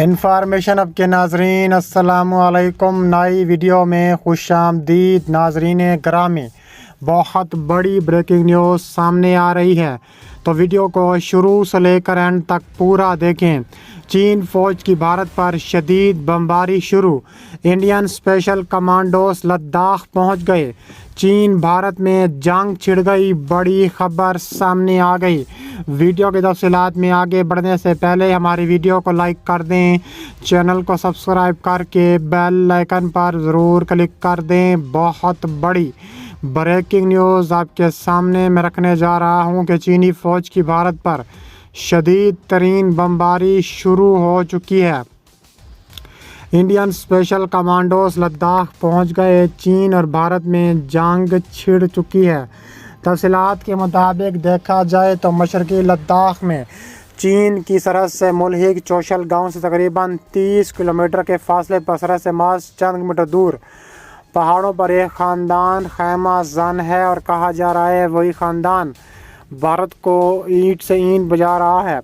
Information اب کے ناظرین السلام علیکم۔ نئی ویڈیو میں خوش آمدید ناظرین گرامی۔ بہت بڑی بریکنگ نیوز سامنے آ رہی ہے، تو ویڈیو کو شروع سے لے کر اینڈ تک پورا دیکھیں۔ چین فوج کی بھارت پر شدید بمباری شروع، انڈین اسپیشل کمانڈوز لداخ پہنچ گئے، چین بھارت میں جنگ چھڑ گئی، بڑی خبر سامنے آ گئی۔ ویڈیو کی تفصیلات میں آگے بڑھنے سے پہلے ہماری ویڈیو کو لائک کر دیں، چینل کو سبسکرائب کر کے بیل آئیکن پر ضرور کلک کر دیں۔ بہت بڑی بریکنگ نیوز آپ کے سامنے میں رکھنے جا رہا ہوں کہ چینی فوج کی بھارت پر شدید ترین بمباری شروع ہو چکی ہے۔ انڈین اسپیشل کمانڈوز لداخ پہنچ گئے، چین اور بھارت میں جنگ چھڑ چکی ہے۔ تفصیلات کے مطابق دیکھا جائے تو مشرقی لداخ میں چین کی سرحد سے ملحق چوشل گاؤں سے تقریباً 30 کلومیٹر کے فاصلے پر سرحد سے محض چند میٹر دور پہاڑوں پر ایک خاندان خیمہ زن ہے، اور کہا جا رہا ہے وہی خاندان بھارت کو اینٹ سے اینٹ بجا رہا ہے۔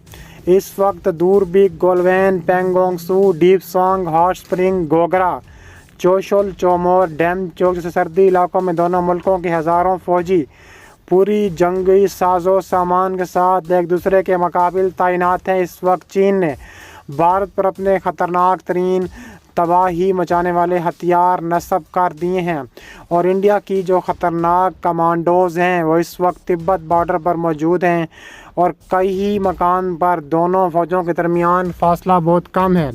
اس وقت Durbuk, Galwan, Pangong Tso, Depsang, hot spring, Gogra, Chushul, Chumar, Demchok جیسے سردی علاقوں میں دونوں ملکوں کے ہزاروں فوجی پوری جنگی ساز و سامان کے ساتھ ایک دوسرے کے مقابل تعینات ہیں۔ اس وقت چین نے بھارت پر اپنے خطرناک ترین تباہی مچانے والے ہتھیار نصب کر دیے ہیں، اور انڈیا کی جو خطرناک کمانڈوز ہیں وہ اس وقت تبت بارڈر پر موجود ہیں، اور کئی مکان پر دونوں فوجوں کے درمیان فاصلہ بہت کم ہے۔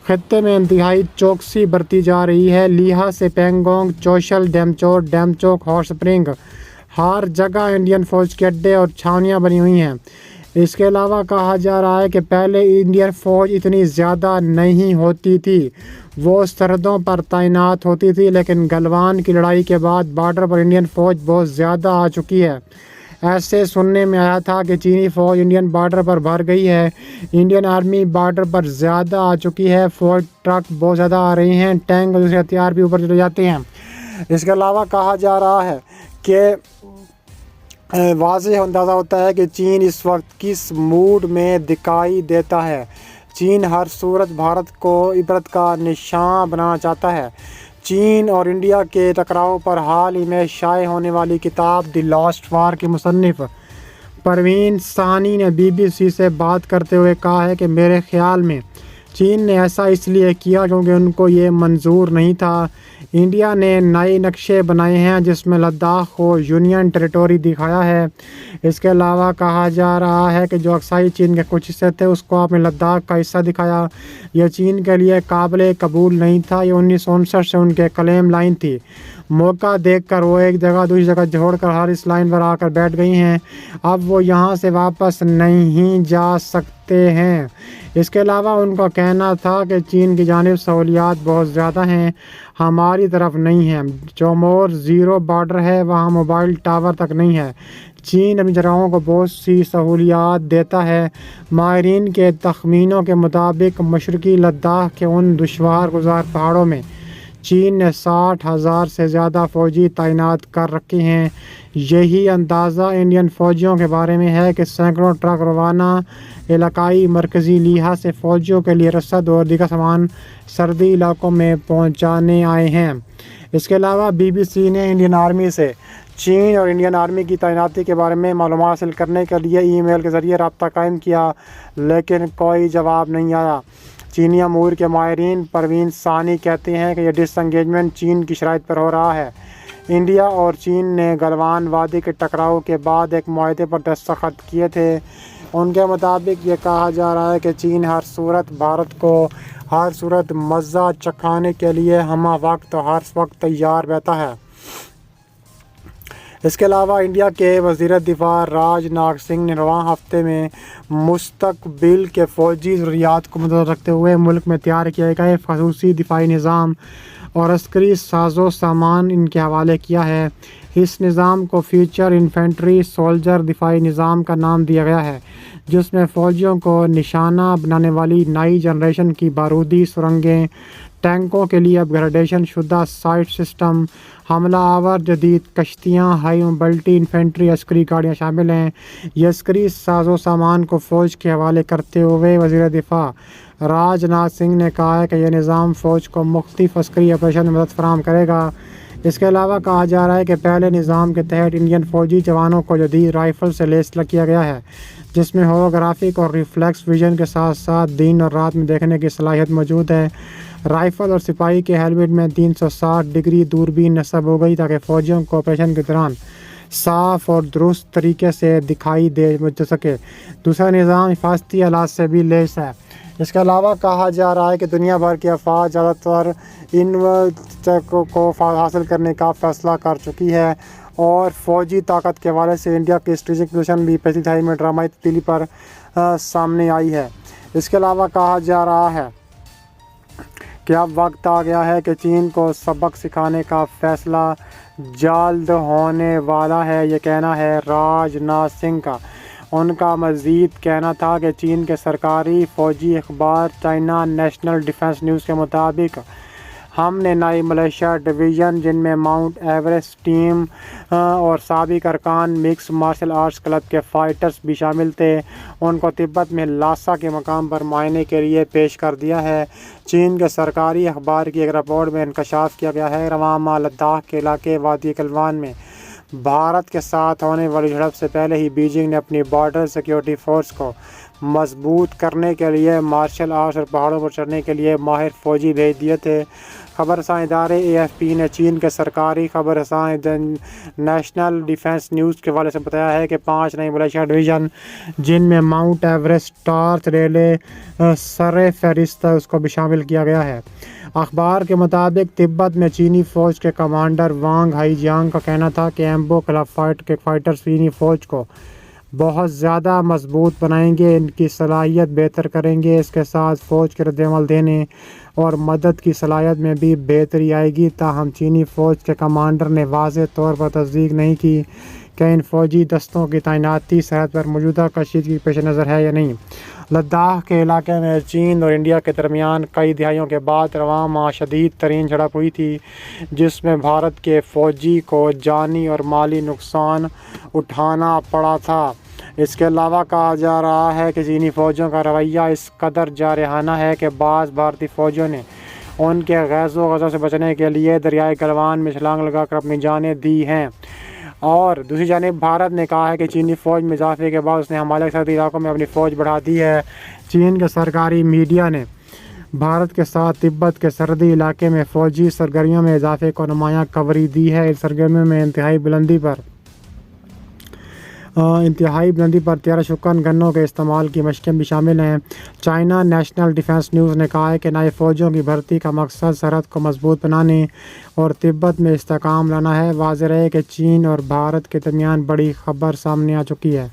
خطے میں انتہائی چوکسی برتی جا رہی ہے، لیہہ سے پینگونگ، چوشل، ڈیم چوک، ہاٹ اسپرنگ، ہر جگہ انڈین فوج کے اڈے اور چھاؤنیاں بنی ہوئی ہیں۔ اس کے علاوہ کہا جا رہا ہے کہ پہلے انڈین فوج اتنی زیادہ نہیں ہوتی تھی، وہ سرحدوں پر تعینات ہوتی تھی، لیکن گلوان کی لڑائی کے بعد بارڈر پر انڈین فوج بہت زیادہ آ چکی ہے۔ ایسے سننے میں آیا تھا کہ چینی فوج انڈین بارڈر پر بھر گئی ہے، انڈین آرمی بارڈر پر زیادہ آ چکی ہے، فوج ٹرک بہت زیادہ آ رہی ہیں، ٹینک اور دوسرے ہتھیار بھی اوپر چلے جاتے ہیں۔ اس کے علاوہ کہا جا رہا ہے کہ واضح اندازہ ہوتا ہے کہ چین اس وقت کس موڈ میں دکھائی دیتا ہے۔ چین ہر صورت بھارت کو عبرت کا نشان بنانا چاہتا ہے۔ چین اور انڈیا کے ٹکراؤ پر حال ہی میں شائع ہونے والی کتاب دی لاسٹ وار کی مصنف پروین سہانی نے BBC سے بات کرتے ہوئے کہا ہے کہ میرے خیال میں چین نے ایسا اس لیے کیا کیونکہ ان کو یہ منظور نہیں تھا۔ انڈیا نے نئے نقشے بنائے ہیں جس میں لداخ کو یونین ٹیریٹوری دکھایا ہے۔ اس کے علاوہ کہا جا رہا ہے کہ جو اکثائی چین کے کچھ حصے تھے اس کو آپ نے لداخ کا حصہ دکھایا۔ یہ چین کے لیے قابل قبول نہیں تھا، یہ 1959 سے ان کے کلیم لائن تھی۔ موقع دیکھ کر وہ ایک جگہ دوسری جگہ چھوڑ کر ہر اس لائن پر آ کر بیٹھ گئی ہیں، اب وہ یہاں سے واپس نہیں جا سکتے ہیں۔ اس کے علاوہ ان کا کہنا تھا کہ چین کی جانب سہولیات بہت زیادہ ہیں، ہماری طرف نہیں ہیں۔ چومور زیرو بارڈر ہے، وہاں موبائل ٹاور تک نہیں ہے۔ چین اپنی جگہوں کو بہت سی سہولیات دیتا ہے۔ ماہرین کے تخمینوں کے مطابق مشرقی لداخ کے ان دشوار گزار پہاڑوں میں چین نے 60,000 سے زیادہ فوجی تعینات کر رکھے ہیں۔ یہی اندازہ انڈین فوجیوں کے بارے میں ہے کہ سینکڑوں ٹرک روانہ علاقائی مرکزی لیہہ سے فوجیوں کے لیے رسد اور دیگر سامان سردی علاقوں میں پہنچانے آئے ہیں۔ اس کے علاوہ BBC نے انڈین آرمی سے چین اور انڈین آرمی کی تعیناتی کے بارے میں معلومات حاصل کرنے کے لیے ای میل کے ذریعے رابطہ قائم کیا، لیکن کوئی جواب نہیں آیا۔ چینی امور کے ماہرین پروین سہانی کہتے ہیں کہ یہ ڈس انگیجمنٹ چین کی شرائط پر ہو رہا ہے۔ انڈیا اور چین نے گلوان وادی کے ٹکراؤ کے بعد ایک معاہدے پر دستخط کیے تھے۔ ان کے مطابق یہ کہا جا رہا ہے کہ چین ہر صورت بھارت کو ہر صورت مزہ چکھانے کے لیے ہمہ وقت اور ہر وقت تیار رہتا ہے۔ اس کے علاوہ انڈیا کے وزیر دفاع راج ناتھ سنگھ نے رواں ہفتے میں مستقبل کے فوجی ضروریات کو مد رکھتے ہوئے ملک میں تیار کیے گئے خصوصی دفاعی نظام اور عسکری ساز و سامان ان کے حوالے کیا ہے۔ اس نظام کو فیوچر انفینٹری سولجر دفاعی نظام کا نام دیا گیا ہے، جس میں فوجیوں کو نشانہ بنانے والی نئی جنریشن کی بارودی سرنگیں، ٹینکوں کے لیے اپ گریڈیشن شدہ سائٹ سسٹم، حملہ آور جدید کشتیاں، ہائی موبلٹی انفینٹری عسکری گاڑیاں شامل ہیں۔ یہ عسکری ساز و سامان کو فوج کے حوالے کرتے ہوئے وزیر دفاع راج ناتھ سنگھ نے کہا ہے کہ یہ نظام فوج کو مختلف عسکری آپریشن میں مدد فراہم کرے گا۔ اس کے علاوہ کہا جا رہا ہے کہ پہلے نظام کے تحت انڈین فوجی جوانوں کو جدید رائفل سے لیس کیا گیا ہے، جس میں ہولوگرافک اور ریفلیکس ویژن کے ساتھ ساتھ دن اور رات میں دیکھنے کی صلاحیت موجود ہے۔ رائفل اور سپاہی کے ہیلمٹ میں 360 ڈگری دوربین نصب ہو گئی تاکہ فوجیوں کو آپریشن کے دوران صاف اور درست طریقے سے دکھائی دے سکے۔ دوسرا نظام حفاظتی آلات سے بھی لیس ہے۔ اس کے علاوہ کہا جا رہا ہے کہ دنیا بھر کی افواج زیادہ تر ان کو حاصل کرنے کا فیصلہ کر چکی ہے اور فوجی طاقت کے حوالے سے انڈیا کی اسٹریٹجک پوزیشن بھی پچھلی دہائی میں ڈرامائی تبدیلی پر سامنے آئی ہے۔ اس کے علاوہ کہا جا رہا ہے کہ اب وقت آ گیا ہے کہ چین کو سبق سکھانے کا فیصلہ جلد ہونے والا ہے، یہ کہنا ہے راج ناتھ سنگھ کا۔ ان کا مزید کہنا تھا کہ چین کے سرکاری فوجی اخبار چائنا نیشنل ڈیفنس نیوز کے مطابق ہم نے نئی ملیشیا ڈویژن، جن میں ماؤنٹ ایوریسٹ ٹیم اور سابق ارکان مکس مارشل آرٹس کلب کے فائٹرز بھی شامل تھے، ان کو تبت میں لاسا کے مقام پر معائنے کے لیے پیش کر دیا ہے۔ چین کے سرکاری اخبار کی ایک رپورٹ میں انکشاف کیا گیا ہے رواں ماہ لداخ کے علاقے وادی گلوان میں بھارت کے ساتھ ہونے والی جھڑپ سے پہلے ہی بیجنگ نے اپنی بارڈر سیکیورٹی فورس کو مضبوط کرنے کے لیے مارشل آرٹس اور پہاڑوں پر چڑھنے کے لیے ماہر فوجی بھیج دیے تھے۔ خبر رساں ادارے AFP نے چین کے سرکاری خبر رساں نیشنل ڈیفنس نیوز کے حوالے سے بتایا ہے کہ 5 نئی ملیشیا ڈویژن، جن میں ماؤنٹ ایوریسٹ ٹارچ ریلے سر فہرست اس کو بھی شامل کیا گیا ہے۔ اخبار کے مطابق تبت میں چینی فوج کے کمانڈر وانگ ہائی جیانگ کا کہنا تھا کہ ایمبو کلب فائٹ کے فائٹرز چینی فوج کو بہت زیادہ مضبوط بنائیں گے، ان کی صلاحیت بہتر کریں گے۔ اس کے ساتھ فوج کے رد عمل دینے اور مدد کی صلاحیت میں بھی بہتری آئے گی۔ تاہم چینی فوج کے کمانڈر نے واضح طور پر تصدیق نہیں کی کہ ان فوجی دستوں کی تعیناتی سرحد پر موجودہ کشیدگی کے پیش نظر ہے یا نہیں۔ لداخ کے علاقے میں چین اور انڈیا کے درمیان کئی دہائیوں کے بعد رواں ماہ شدید ترین جھڑپ ہوئی تھی، جس میں بھارت کے فوجی کو جانی اور مالی نقصان اٹھانا پڑا تھا۔ اس کے علاوہ کہا جا رہا ہے کہ چینی فوجیوں کا رویہ اس قدر جارحانہ ہے کہ بعض بھارتی فوجیوں نے ان کے غیظ و غضب سے بچنے کے لیے دریائے گلوان میں چھلانگ لگا کر اپنی جانیں دی ہیں۔ اور دوسری جانب بھارت نے کہا ہے کہ چینی فوج میں اضافے کے بعد اس نے ہمالیہ کے سرحدی علاقوں میں اپنی فوج بڑھا دی ہے۔ چین کے سرکاری میڈیا نے بھارت کے ساتھ تبت کے سرحدی علاقے میں فوجی سرگرمیوں میں اضافے کو نمایاں کوریج دی ہے۔ ان سرگرمیوں میں انتہائی بلندی پر طیارہ شکن گنوں کے استعمال کی مشقیں بھی شامل ہیں۔ چائنا نیشنل ڈیفنس نیوز نے کہا ہے کہ نئے فوجیوں کی بھرتی کا مقصد سرحد کو مضبوط بنانے اور تبت میں استحکام لانا ہے۔ واضح ہے کہ چین اور بھارت کے درمیان بڑی خبر سامنے آ چکی ہے۔